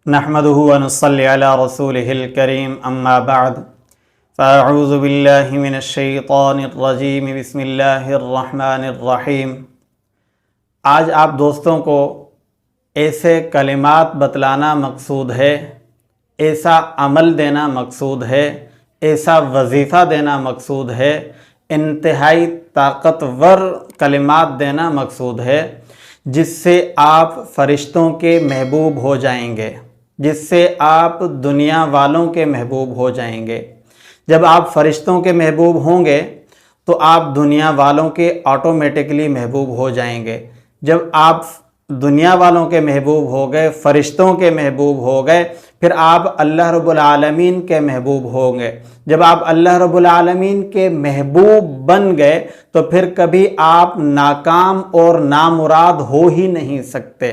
नहमदुहु व नुसल्ली अला रसूलिहिल करीम अम्मा बाद फ़अऊज़ु बिल्लाहि मिनश शैतानिर रजीम बिस्मिल्लाहिर रहमानिर रहीम। आज आप दोस्तों को ऐसे कलिमात बतलाना मकसूद है, ऐसा अमल देना मकसूद है, ऐसा वजीफ़ा देना मकसूद है, इंतहाई ताकतवर कलिमात देना मकसूद है जिससे आप फ़रिश्तों के महबूब हो जाएंगे, जिससे आप दुनिया वालों के महबूब हो जाएंगे। जब आप फ़रिश्तों के महबूब होंगे तो आप दुनिया वालों के ऑटोमेटिकली महबूब हो जाएंगे। जब आप दुनिया वालों के महबूब हो गए, फ़रिश्तों के महबूब हो गए, फिर आप अल्लाह रब्बुल आलमीन के महबूब होंगे। जब आप अल्लाह रब्बुल आलमीन के महबूब बन गए तो फिर कभी आप नाकाम और नामुराद हो ही नहीं सकते।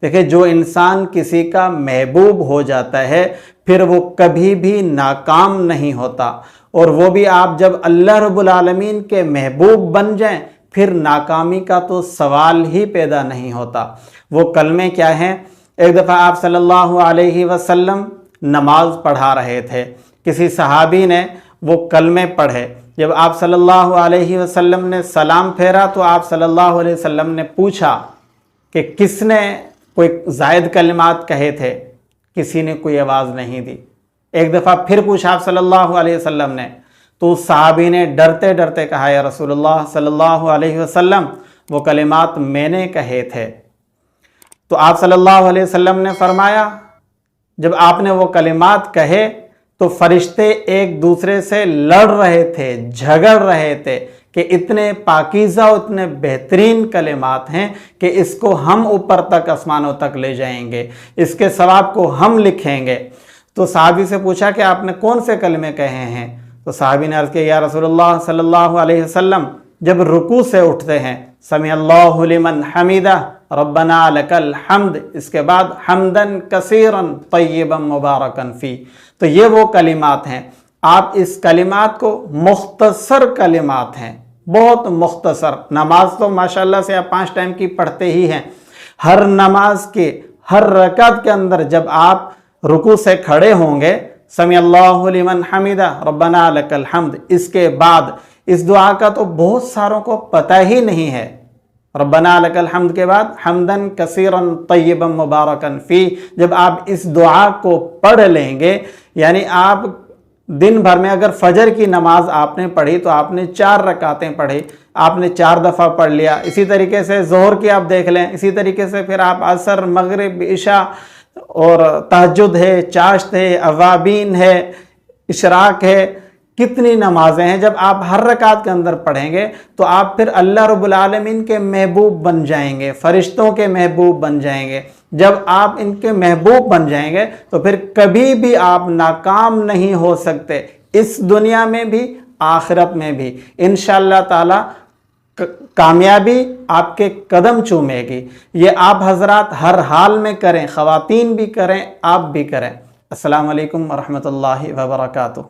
देखिए, जो इंसान किसी का महबूब हो जाता है फिर वो कभी भी नाकाम नहीं होता, और वो भी आप जब अल्लाह रब्बुल आलमीन के महबूब बन जाएं फिर नाकामी का तो सवाल ही पैदा नहीं होता। वो कलमे क्या हैं? एक दफ़ा आप सल्लल्लाहु अलैहि वसल्लम नमाज पढ़ा रहे थे, किसी सहाबी ने वो कलमे पढ़े। जब आप सल्लल्लाहु अलैहि वसल्लम ने सलाम फेरा तो आप सल्लल्लाहु अलैहि वसल्लम ने पूछा कि किसने कोई जायद कलिमात कहे थे? किसी ने कोई आवाज़ नहीं दी। एक दफ़ा फिर पूछा आप सल्लल्लाहु अलैहि वसल्लम ने, तो उस सहाबी ने डरते डरते कहा, या रसूलुल्लाह सल्लल्लाहु अलैहि वसल्लम, वो कलिमात मैंने कहे थे। तो आप सल्लल्लाहु अलैहि वसल्लम ने फरमाया, जब आपने वो कलिमात कहे तो फरिश्ते एक दूसरे से लड़ रहे थे, झगड़ रहे थे कि इतने पाकीज़ा, इतने बेहतरीन कलिमात हैं कि इसको हम ऊपर तक, आसमानों तक ले जाएंगे, इसके सवाब को हम लिखेंगे। तो साहबी से पूछा कि आपने कौन से कलमे कहे हैं? तो साहबी ने अर्ज़ किया, या रसूलुल्लाह सल्लल्लाहु अलैहि वसल्लम, जब रुकू से उठते हैं समी अल्लाहु लिमन हमीदा रब्बना लकल हम्द, इसके बाद हमदन कसीरन तय्यबन मुबारकन फ़ी। तो ये वो कलिमात हैं। आप इस कलिमात को, मुख्तसर कलिमात हैं, बहुत मुख्तसर। नमाज तो माशाल्लाह से आप 5 टाइम की पढ़ते ही हैं। हर नमाज के हर रकात के अंदर जब आप रुकू से खड़े होंगे, समी अल्लाहु लिमन हमीदा रब्बना लकल हम्द, इसके बाद इस दुआ का तो बहुत सारों को पता ही नहीं है। रब्बना लकल हम्द के बाद हमदन कसीरन तय्यबन मुबारकन फ़ी, जब आप इस दुआ को पढ़ लेंगे, यानी आप दिन भर में अगर फजर की नमाज आपने पढ़ी तो आपने 4 रकातें पढ़ी, आपने 4 दफ़ा पढ़ लिया। इसी तरीके से ज़ोहर की आप देख लें, इसी तरीके से फिर आप असर, मगरिब, इशा और तहज्जुद है, चाश्त है, अवाबीन है, इशराक है, कितनी नमाजें हैं। जब आप हर रकात के अंदर पढ़ेंगे तो आप फिर अल्लाह रब्बुल आलमीन के महबूब बन जाएंगे, फ़रिश्तों के महबूब बन जाएंगे। जब आप इनके महबूब बन जाएंगे तो फिर कभी भी आप नाकाम नहीं हो सकते, इस दुनिया में भी आखिरत में भी। इंशाअल्लाह ताला कामयाबी आपके कदम चूमेगी। ये आप हजरात हर हाल में करें, ख़वातीन भी करें, आप भी करें। अस्सलामु अलैकुम व रहमतुल्लाहि व बरकातुहू।